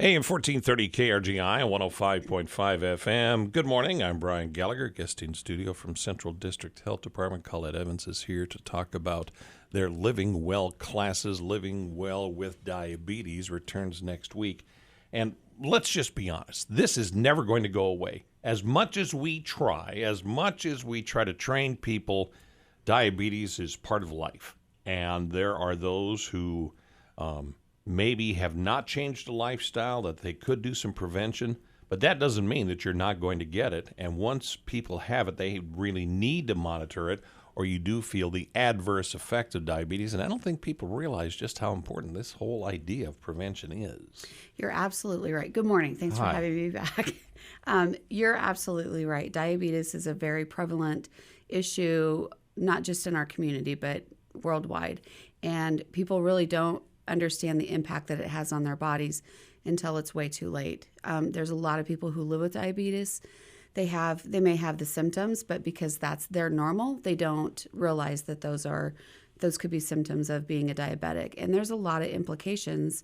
AM 1430 KRGI, 105.5 FM. Good morning. I'm Brian Gallagher, guesting studio from Central District Health Department. Colette Evans is here to talk about their Living Well classes. Living Well with Diabetes returns next week. And let's just be honest, this is never going to go away. As much as we try to train people, diabetes is part of life. And there are those who maybe have not changed a lifestyle, that they could do some prevention, but that doesn't mean that you're not going to get it. And once people have it, they really need to monitor it, or you do feel the adverse effect of diabetes. And I don't think people realize just how important this whole idea of prevention is. You're absolutely right. Good morning. Thanks for having me back. You're absolutely right. Diabetes is a very prevalent issue, not just in our community, but worldwide. And people really don't understand the impact that it has on their bodies until it's way too late. There's a lot of people who live with diabetes. They may have the symptoms, but because that's their normal, they don't realize that those could be symptoms of being a diabetic. And there's a lot of implications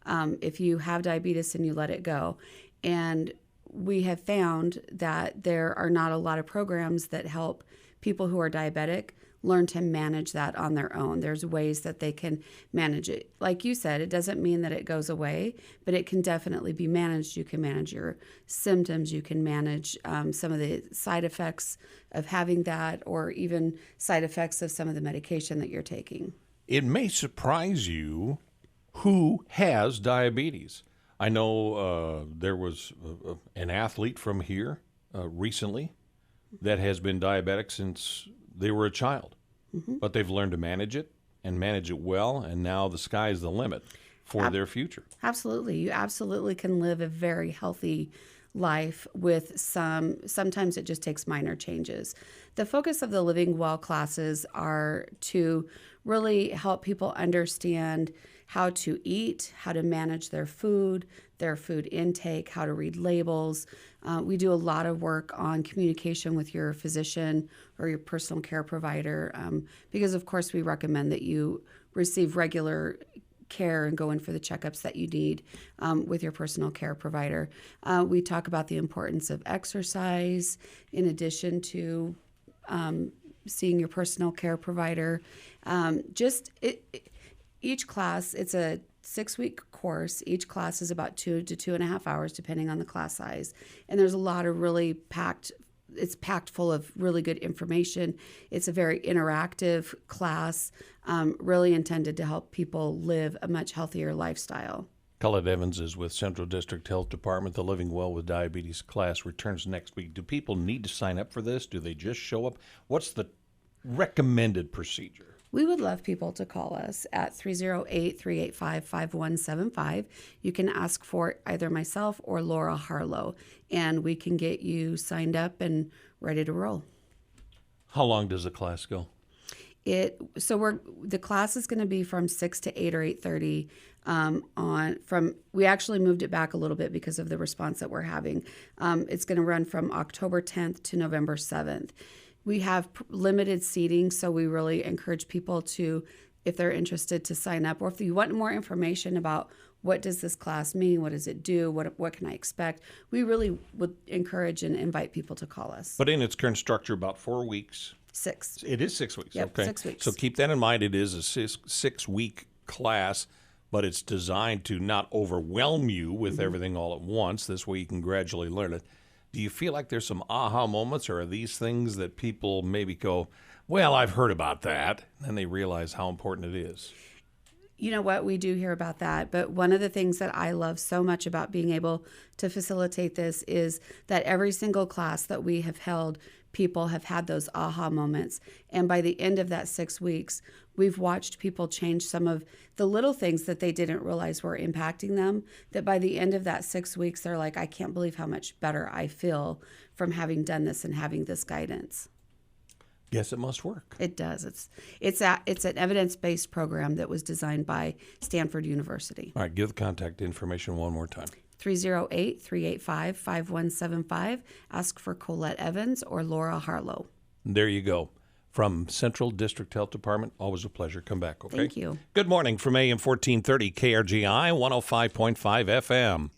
if you have diabetes and you let it go. And we have found that there are not a lot of programs that help people who are diabetic learn to manage that on their own. There's ways that they can manage it. Like you said, it doesn't mean that it goes away, but it can definitely be managed. You can manage your symptoms. You can manage some of the side effects of having that, or even side effects of some of the medication that you're taking. It may surprise you who has diabetes. I know there was an athlete from here recently that has been diabetic since they were a child. But they've learned to manage it and manage it well, and now the sky's the limit for their future. Absolutely. You absolutely can live a very healthy life with sometimes it just takes minor changes. The focus of the Living Well classes are to really help people understand how to eat, how to manage their food intake, how to read labels. We do a lot of work on communication with your physician or your personal care provider because, of course, we recommend that you receive regular care and go in for the checkups that you need with your personal care provider. We talk about the importance of exercise in addition to seeing your personal care provider. Each class, it's a 6-week course. Each class is about 2 to 2.5 hours, depending on the class size. And there's a lot of it's packed full of really good information. It's a very interactive class, really intended to help people live a much healthier lifestyle. Colette Evans is with Central District Health Department. The Living Well with Diabetes class returns next week. Do people need to sign up for this? Do they just show up? What's the recommended procedure? We would love people to call us at 308-385-5175. You can ask for either myself or Laura Harlow, and we can get you signed up and ready to roll. How long does the class go? The class is going to be from 6 to 8 or 8:30 we actually moved it back a little bit because of the response that we're having. It's going to run from October 10th to November 7th. We have limited seating, so we really encourage people to, if they're interested, to sign up. Or if you want more information about what does this class mean, what does it do, what can I expect, we really would encourage and invite people to call us. But in its current structure, about 4 weeks. 6. It is 6 weeks. Yep, okay. 6 weeks. So keep that in mind. It is a 6-week class, but it's designed to not overwhelm you with everything all at once. This way you can gradually learn it. Do you feel like there's some aha moments, or are these things that people maybe go, well, I've heard about that, and they realize how important it is? You know what? We do hear about that. But one of the things that I love so much about being able to facilitate this is that every single class that we have held, people have had those aha moments. And by the end of that 6 weeks, we've watched people change some of the little things that they didn't realize were impacting them, that by the end of that 6 weeks, they're like, I can't believe how much better I feel from having done this and having this guidance. Yes, it must work. It does. It's an evidence-based program that was designed by Stanford University. All right, give the contact information one more time. 308-385-5175. Ask for Colette Evans or Laura Harlow. There you go. From Central District Health Department, always a pleasure. Come back, okay? Thank you. Good morning from AM 1430 KRGI 105.5 FM.